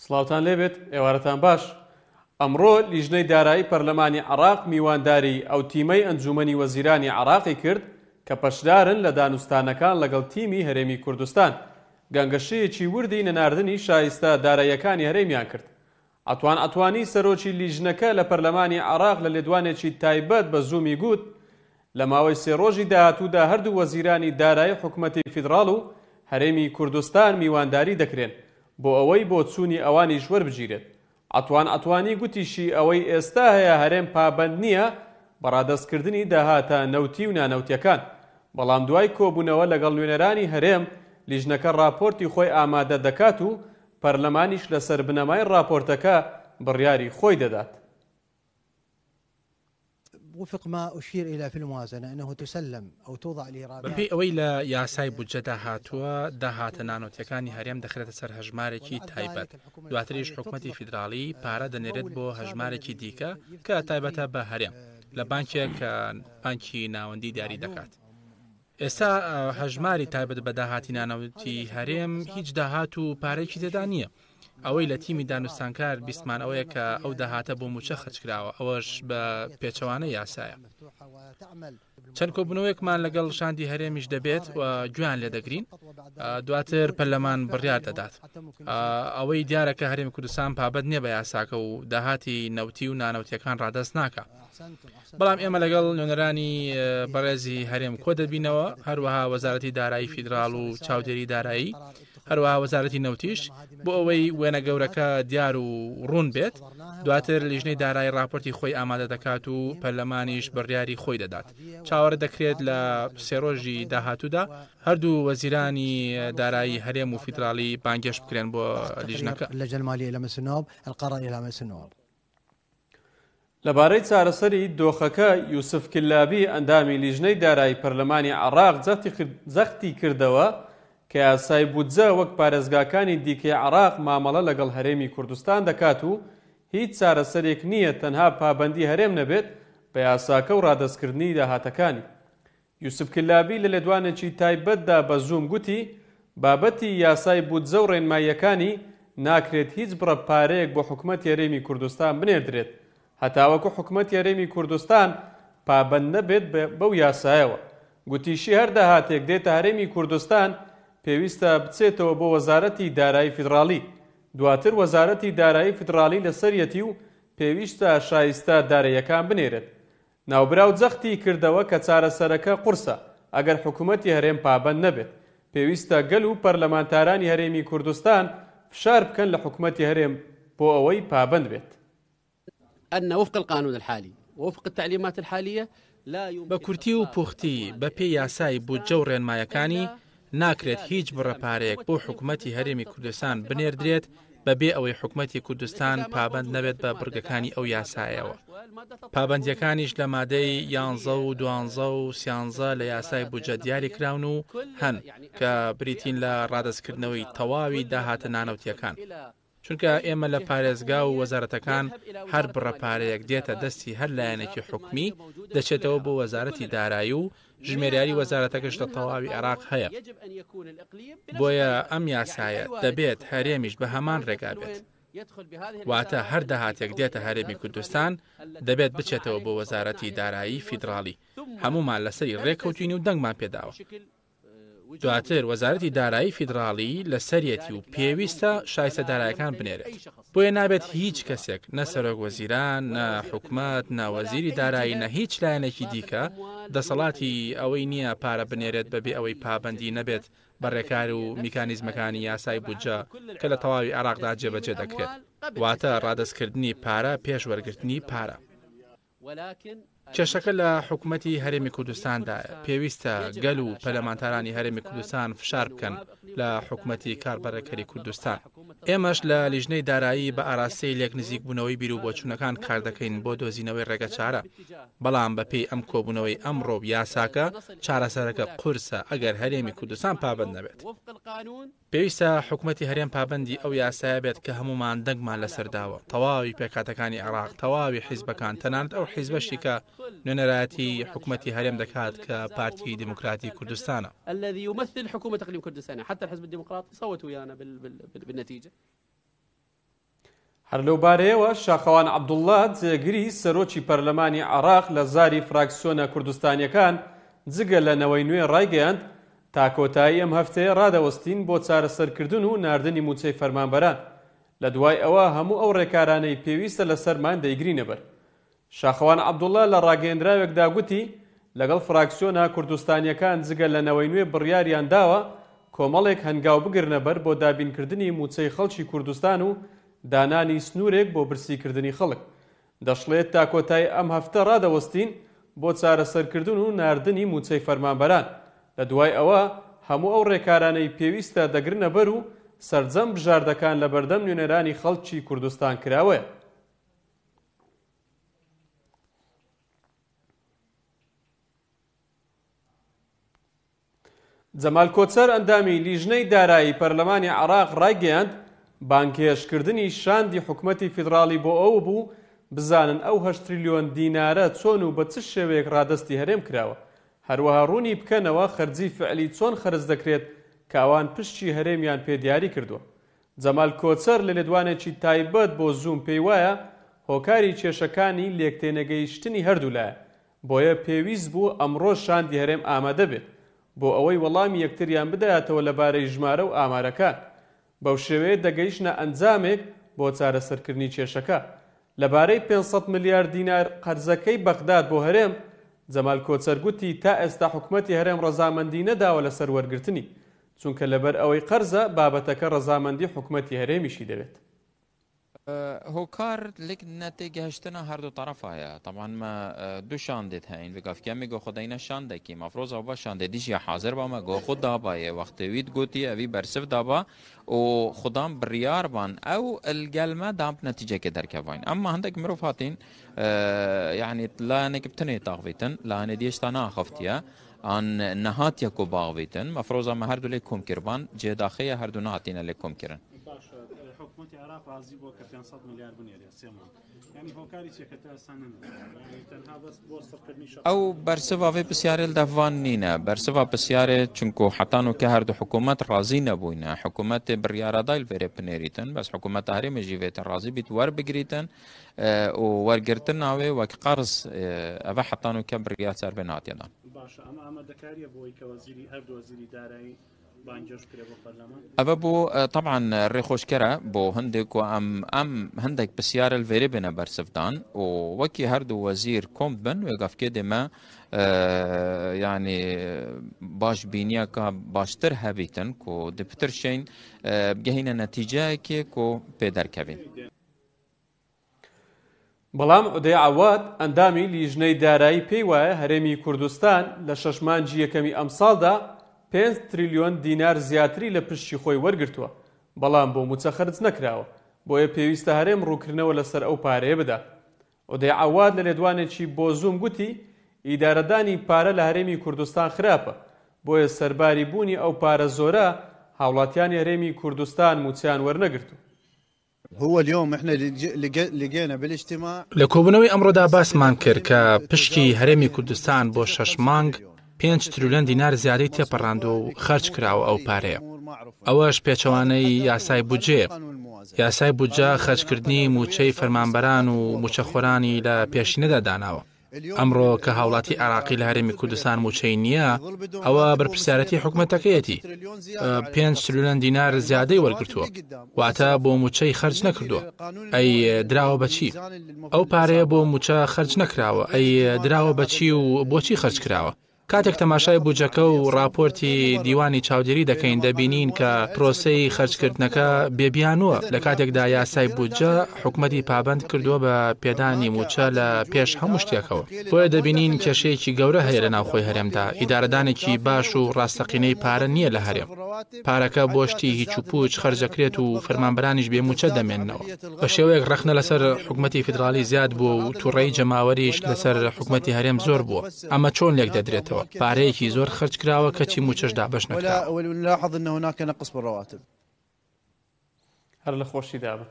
سڵاوتان لێبێت ئێوارەتان باش. ئەمڕۆ لیژنەی دارایی پەرلەمانی عێراق میوانداری ئەو تیمەی ئەنجومەنی وەزیرانی عێراقی کرد کە پەشدارن لە دانوستانەکان لەگەڵ تیمی هەرێمی کوردستان. گەنگەشەیەکی وردی نەناردنی شایستە داراییەکانی هەرێمیان کرد. ئەتوانی سەرۆکی لیژنەکە لە پەرلەمانی عێراق لە لێدوانێکی تایبەت بە زوومی گوت لە ماوەی 3 ڕۆژی داهاتوودا هەردوو وەزیرانی دارایی حکومەتی فیدراڵ و هەرێمی کوردستان میوانداری دەکرێن بۆ ئەوەی بۆ چوونی ئەوانیش وەربگیرێت. ئەتوانی گوتیشی ئەوەی ئێستا هەیە هەرێم پابەند نییە بەڕادەستکردنی داهاتە نەوتی و نانەوتیەکان، بەڵام دوای کۆبوونەوە لەگەڵ نوێنەرانی هەرێم لیژنەکە راپۆرتی خۆی ئامادە دەکات و پەرلەمانیش لەسەر بنەمای راپۆرتەکە بڕیاری خۆی دەدات. وفق ما أشير إلى في الموازنة أنه تسلم أو توضع الإيرادات بەپێی ئەوەی لە یاسای بودجەدا هاتووە داهاتە نانۆتیەکانی هەرێم دەخرێتە سەر هەژمارێکی تایبەت، دواتریش حکومەتی فیدراڵی پارە دەنێرێت بۆ هەژمارێکی دیکە کە تایبەتە بە هەرێم لە بانکێک کە بانکی ناوەندی دیاری دەکات. ئێستا هەژماری تایبەت بە داهاتی نانەوتی هەرێم هیچ داهات و پارێکی تێدا نییە. ئەوەی لە تیمی دانوستانکار بیستمان ئەوەیە کە ئەو داهاتە بۆ موچە خەچکراوە، ئەوەش بە پێچەوانە یاسایە. چەند کۆبوونەوەیەکمان لەگەڵ شاندی هەرێمیش دەبێت و گویان لێ دەگرین، دواتر پەرلەمان بڕیار دەدات. ئەوەی دیارەکە هەرێمی کوردستان پابەت نییە بە یاساکە و داهاتی نەوتی و نانەوتیەکان ڕادەست ناکە. بەڵام ئێمە لەگەڵ نوێنەرانی بەڕێزی هەرێم کۆ دەبینەوە، هەروەها وەزارەتی دارایی فیدراڵ و چاودێری دارایی، هەروەها وەزارەتی نەوتیش، بۆ ئەوەی وێنە گەورەکە دیار و ڕوون بێت. دواتر لیژنەی دارایی راپۆرتی خۆی ئامادە دەکات و پەرلەمانیش بڕیاری خۆی دەدات. چاوەڕێ دەکرێت لە 3 ڕۆژی داهاتوودا هەردوو وەزیرانی دارایی هەرێم و فیدراڵی بانگێش بکرێن بۆ لیژنەکە. اللجنة المالية إلى مجلس النواب، القرار إلى مجلس النواب. لەبارەی چارەسەری دۆخەکە یوسف کلابی ئەندامی لیژنەی دارایی پەرلەمانی عێراق زەختی کردەوە کە یاسای بودجە وەک پارێزگاکانی دیکەی عێراق مامەڵە لەگەڵ هەرێمی کوردستان دەکات و هیچ چارەسەرێک نییە تەنها پابەندی هەرێم نەبێت بە یاساکە و ڕادەستکردنی داهاتەکانی. یوسف کلابی لە لێدوانێکی تایبەتدا بە زووم گوتی بابەتی یاسای بودجە و ڕێنماییەکانی ناکرێت هیچ بڕەپارەیەک بۆ حکومەتی هەرێمی کوردستان بنێردرێت هەتاوەکو حکومەتی هەرێمی کوردستان پابەند نەبێت بەو یاسایەوە. گوتیشی هەر داهاتێک دێتە هەرێمی کوردستان پێویستە بچێتەوە بۆ وەزارەتی دارایی فیدراڵی، دواتر وەزارەتی دارایی فیدراڵی لەسەرەتی و پێویستە شایستە داراییەکان بنێرێت. ناوبراو جەختی کردەوە کە چارەسەرەکە قورسە ئەگەر حکومەتی هەرێم پابەند نەبێت. پێویستە گەل و پەرلەمانتارانی هەرێمی کوردستان فشار بکەن لە حکومەتی هەرێم بۆ ئەوەی پابەند بێت. أن وفق القانون الحالي ووفق التعليمات الحالية بە کورتی و پوختی بەپێی یاسای بودجە و ڕێنمایەکانی ناکرێت هیچ بڕەپارەیەک بۆ حکومەتی هەرێمی کوردستان بنێردرێت بەبێ ئەوەی حکومەتی کوردستان پابەند نەبێت بە بڕگەکانی ئەو یاسایەوە. پابەندیەکانیش لە مادەی 11 و 12 و 13 لە یاسای بودجە دیاری کراون و هەن کە بریتین لە ڕادەستکردنەوەی تەواوی داهاتە نانەوتیەکان. چونکە ئێمە لە پارێزگا و وەزارەتەکان هەر بڕەپارەیەک دێتە دەستی هەر لایەنێکی حکومی دەچێتەوە بۆ وەزارەتی دارایی و ژمێریاری وەزارەتەکەش لە تەواوی عێراق هەیە. بۆیە ئەم یاسایە دەبێت هەرێمیش بە هەمان ڕێگا بێت. واتە هەر داهاتێک دێتە هەرێمی کوردستان دەبێت بچێتەوە بۆ وەزارەتی دارایی فیدراڵی. هەمومان لەسەری ڕێککەوتوین و دەنگمان پێداوە. دواتر وەزارەتی دارایی فیدراڵی لە سەرەتی و پێویستە شایستە داراییەکان بنێرێت. بۆیە نابێت هیچ کەسێک نە سەرۆک وەزیران، نە حکومەت، نە وەزیری دارایی، نە هیچ لایەنێکی دیکە دەسەڵاتی ئەوەی نییە پارە بنێرێت بەبێ ئەوەی پابەندی نەبێت بەڕێکار و میکانیزمەکانی یاسای بودجە کە لە تەواوی عێراقدا جێبەجێ دەکرێت. واتە ڕادەستکردنی پارە پێش وەرگرتنی پارە. کێشەکە لە حکومەتی هەرێمی کوردستاندایە. پێویستە گەل و پەرلەمانتارانی هەرێمی کوردستان فشار بکەن لە حکومەتی کاربەرەکەری کوردستان. ئێمەش لە لیژنەی دارایی بە ئاراستەی لێک نزیک بوونەوەی بیر و بۆچوونەکان کار دەکەین بۆ دۆزینەوەی ڕێگە چارە. بەڵام بەپێی ئەم کۆبوونەوەی ئەمڕۆ یاساکە چارەسەرەکە قورسە ئەگەر هەرێمی کوردستان پابەند نەبێت. پێویستە حکومەتی هەرێم پابەندی ئەو یاسایە بێت کە هەمومان دەنگمان لەسەرداوە. تەواوی پێکاتەکانی عێراق، تەواوی حیزبەکان، تەنانەت ئەو حیزبەشی کە نوێنەرایەتی حکومەتی هەرێم دەکات کە پارتی دیموکراتی کوردستانە. الذي يمثل حكومة إقليم كردستان حتى الحزب الديمقراطي صوت ويانا بالنتيجة. هەر لەو بارەیەوە شاخەوان عەبدوڵڵا جێگیری سەرۆکی پەرلەمانی عێراق لە زاری فراکسیۆنە کوردستانیەکان جگە لە نەوەی نوێ ڕایگەیاند تا کۆتایی ئەم هەفتەیە ڕادەوەستین بۆ چارەسەرکردن و ناردنی موچەی فەرمانبەران لە دوای ئەوە هەموو ئەو ڕێکارانەی پێویستە لەسەرمان دەیگرینە بەر. شاخەوان عەبدوڵڵا لە ڕاگەیەندراوێکدا گوتی لەگەڵ فراکسیۆنە کوردستانیەکان جگە لە نەوەی نوێ بڕیاریان داوە کۆمەڵێک هەنگاو بگرنە بەر بۆ دابینکردنی موچەی خەڵکی کوردستان و دانانی سنوورێک بۆ برسیکردنی خەڵک. دەشڵێت تا کۆتایی ئەم هەفتە ڕادەوەستین بۆ چارەسەرکردن و ناردنی موچەی فەرمانبەران لە دوای ئەوە هەموو ئەو ڕێکارانەی پێویستە دەگرنە بەر و سەرجەم بژاردەکان لە بەردەم نوێنەرانی خەڵکی کوردستان کراوەیە. جەمال کۆچەر ئەندامی لیژنەی دارایی پەرلەمانی عێراق ڕایگەیاند بانکێشکردنی شاندی حکومەتی فیدراڵی بۆ ئەو بوو بزانن ئەو 8 تریلیۆن دینارە چۆن و بە چ شێوەیەک ڕادەستی هەرێم کراوە، هەروەها ڕوونی بکەنەوە خەرجی فعلی چۆن خەرج دەکرێت کاوان پشتی هەرێمیان پێدیاری کردووە. جەمال کۆچەر لە لێدوانێکی تایبەت بۆ زووم پێی وایە هۆکاری کێشەکانی لێکتێنەگەیشتنی هەردوولایە، بۆیە پێویست بوو ئەمڕۆ شاندی هەرێم ئامادە بێت بۆ ئەوەی وەڵامی یەکتریان بدایەتەوە لەبارەی ژمارە و ئامارەکان. بەو شێوەیە دەگەیشتنە ئەنجامێک بۆ چارەسەرکردنی کێشەکە. لەبارەی 500 ملیارد دینار قەرزەکەی بەغداد بۆ هەرێم، جەمال کۆچەر گوتی تا ئێستا حکومەتی هەرێم ڕەزامەندی نەداوە لەسەر وەرگرتنی، چونکە لەبەر ئەوەی قەرزە بابەتەکە ڕەزامەندی حکومەتی هەرێمیشی دەوێت. هوکار لك نتیجه هشتنا هر دو طرف هيا طبعا ما دو شاندت هين وقف كامي جو خدينا شانده كي مفروض ابا شانده ديش يا حاضر با ما جو خد دابا وقت ويد قوتي ابي برسف دابا و خدام بريار بان او القلمه دام نتيجه كدر كفاين اما عندك مروفاتين يعني لا نكبتني طاغفيتن لا نديش تنا خفتيا عن نهات يكو باغفيتن مفروض ما هر دو لكم كربان جه داخيه هر دو نهاتين لكم كرن حکومەتی عێراق رازی بۆ کە 500 ملیار بنێرێ سێمان یعنی هۆکاری چێکەتە ئاسان یعنی تەنها بەس بۆ سەرکردنی شەخص ئەو بەرسڤاوێ پرسیارێ دەڤان نینە بەرسڤا پرسیارێ چونکو حتان و کە هەردوو حکوومەت رازی نەبووینە حکوومەتێ بڕیارەدای فێرێ پنێریتن بەس حکوومەت هەرێمێژی وێتە رازی بیت وەربگریتن و وەرگرتن ناوێ وەک قەرز ئەڤە حتان و کە بڕیار سەر بێ ناتێدان. باشە ئەمە ئامادەکاریە بۆی کە وەزیری هەردوو وەزیری دارایی أبا بو طبعا ريخوشكرا بو هندك وأم هندك بسيارة الفيري بنا برسفدان ووكي هردو وزير كومت بن ويقف كده ما يعني باش بينيا كا باشتر هبيتن كو دبتر شين بجهينا نتيجة كي كو بيدر كبين. بەڵام عودەی عەواد ئەندامی لیژنەی دارایی پێی وایە هەرێمی کوردستان لە 6 مانگی یەکەمی ئەم ساڵدا 5 تریلیۆن دینار زیاتری لە پشتی خۆی وەرگرتووە، بەڵام بۆ موچە خەرج نەکراوە، بۆیە پێویستە هەرێم ڕووکردنەوە لەسەر ئەو پارەیە بدات. عودەی عەواد لە لێدوانێکی بۆ زووم گوتی ئیدارەدانی پارە لە هەرێمی کوردستان خراپە، بۆیە سەرباری بوونی ئەو پارە زۆرە هاوڵاتیانی هەرێمی کوردستان موچیان وەرنەگرتووە. هو اليوم احنا لقينا بالاجتماع لە کۆبوونەوەی ئەمڕۆدا باسمان کرد کە پشتی هەرێمی کوردستان بۆ 6 مانگ 5 تریلیۆن دینار زیادەی تێپەڕاند و خەرج کراوە ئەو پارەیە. ئەوەش پێچەوانەی یاسای بودجێ. یاسای بودجە خەرجکردنی موچەی فەرمانبەران و موچەخۆرانی لە پێشینەدا داناوە. ئەمڕۆ کە هاوڵاتی عێراقی لە هەرێمی کوردستان موچەی نییە، ئەوە بەرپرسیارەتی حکوومەتەکەیەتی 5 تریلیۆن دینار زیادەی وەرگرتووە، واتە بۆ موچەی خەرج نەکردووە. ئەی دراوە بەچی؟ ئەو پارەیە بۆ موچە خەرج نەکراوە، ئەی دراوە بەچی و بۆچی خەرج کراوە؟ کاتێک تەماشای بودجەکە و راپۆرتی دیوانی چاودێری دەکەین دەبینین کە پرۆسەی خەرجکردنەکە بێبیانووە لە کاتێکدا یاسای بودجە حکومەتی پابند کردووە بە پێدانی موچە لە پێش هەموو شتێکەوە. بۆیە دەبینین کێشەیەکی گەورە هەیە لە ناوخۆی هەرێمدا، ئیدارەدانێکی باش و ڕاستەقینەی پارە نییە لە هەرێم. پارەکە بۆ شتی هیچ و پوچ خەرجەکرێت و فەرمانبەرانیش بێ موچە دەمێننەوە. بە شێوەیەک ڕەخنە لەسەر حکومەتی فیدراڵی زیاد بووە و تووڕێی جەماوەریش لەسەر حکومەتی هەرێم زۆر بووە. ئەمە چۆن لێک دەدرێتەوە؟ پارەیەکی زۆر خرج کراوە کەچی موچەش دابەش نەکراوە. ونلاحظ أن هناك نقص بالرواتب. هەر لە خۆشی دابن.